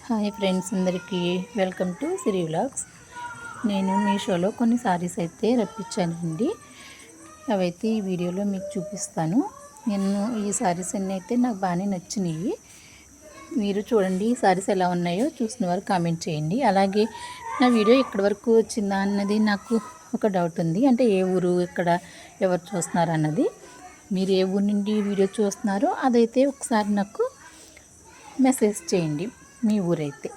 Hi friends, అందరికీ welcome to Siri vlogs. నేను మీషోలో కొన్ని సారీస్ అయితే రప్పించానండి. అవైతే ఈ వీడియోలో మీకు చూపిస్తాను. ఈ సారీస్ అన్నీ అయితే నాకు బాగానే నచ్చినాయి. మీరు చూడండి ఈ సారీస్ ఎలా ఉన్నాయో చూసిన వారు కామెంట్ చేయండి. అలాగే నా వీడియో ఎక్కడి వరకు వచ్చిందా అన్నది నాకు ఒక డౌట్ ఉంది. అంటే ఏ ఊరు, ఎక్కడ, ఎవరు చూస్తున్నారు అన్నది. మీరు ఏ ఊరు నుండి వీడియో చూస్తున్నారో అదైతే ఒకసారి నాకు మెసేజ్ చేయండి, మీ ఊరైతే.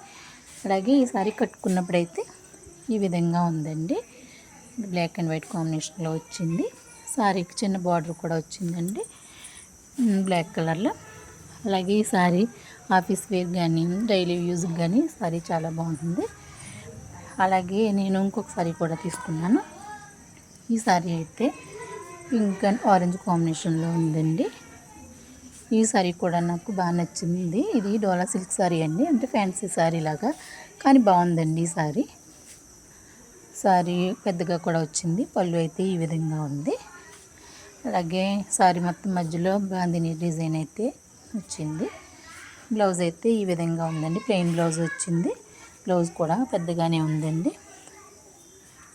అలాగే ఈ సారీ కట్టుకున్నప్పుడైతే ఈ విధంగా ఉందండి. బ్లాక్ అండ్ వైట్ కాంబినేషన్లో వచ్చింది. సారీకి చిన్న బార్డర్ కూడా వచ్చిందండి బ్లాక్ కలర్లో. అలాగే ఈ సారీ ఆఫీస్ వేర్ కానీ డైలీ యూజ్కి కానీ సారీ చాలా బాగుంటుంది. అలాగే నేను ఇంకొక సారీ కూడా తీసుకున్నాను. ఈ సారీ అయితే పింక్ అండ్ ఆరెంజ్ కాంబినేషన్లో ఉందండి. ఈ సారీ కూడా నాకు బాగా నచ్చింది. ఇది డోలా సిల్క్ సారీ అండి, అంటే ఫ్యాన్సీ సారీ లాగా, కానీ బాగుందండి ఈ సారీ పెద్దగా కూడా వచ్చింది. పళ్ళు అయితే ఈ విధంగా ఉంది. అలాగే సారీ మొత్తం మధ్యలో బాందిని డిజైన్ అయితే వచ్చింది. బ్లౌజ్ అయితే ఈ విధంగా ఉందండి, ప్లెయిన్ బ్లౌజ్ వచ్చింది. బ్లౌజ్ కూడా పెద్దగానే ఉందండి.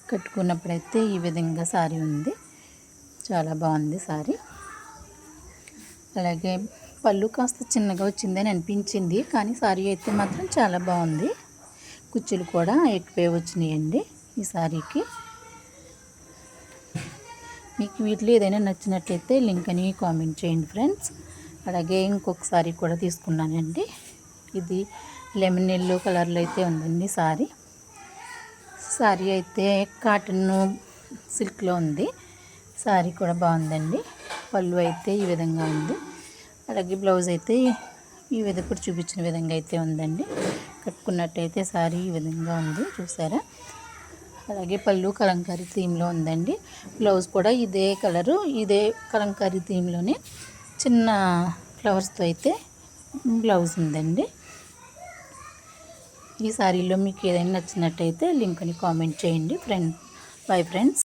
కట్టుకున్నప్పుడైతే ఈ విధంగా సారీ ఉంది, చాలా బాగుంది సారీ. అలాగే పళ్ళు కాస్త చిన్నగా వచ్చిందని అనిపించింది, కానీ సారీ అయితే మాత్రం చాలా బాగుంది. కుచ్చులు కూడా ఎక్కువే వచ్చినాయండి ఈ సారీకి. మీకు వీటిలో ఏదైనా నచ్చినట్లయితే లింక్ అని కామెంట్ చేయండి ఫ్రెండ్స్. అలాగే ఇంకొక సారీ కూడా తీసుకున్నానండి. ఇది లెమన్ ఎల్లో కలర్లో అయితే ఉందండి సారీ అయితే కాటన్ సిల్క్లో ఉంది. సారీ కూడా బాగుందండి. పళ్ళు అయితే ఈ విధంగా ఉంది. అలాగే బ్లౌజ్ అయితే ఈ విధంగా ఇప్పుడు చూపించిన విధంగా అయితే ఉందండి. కట్టుకున్నట్టయితే సారీ ఈ విధంగా ఉంది, చూసారా. అలాగే పళ్ళు కలంకారీ థీమ్లో ఉందండి. బ్లౌజ్ కూడా ఇదే కలరు, ఇదే కలంకారీ థీమ్లోనే చిన్న ఫ్లవర్స్తో అయితే బ్లౌజ్ ఉందండి. ఈ సారీలో మీకు ఏదైనా నచ్చినట్టయితే లింక్ని కామెంట్ చేయండి ఫ్రెండ్. Bye friends.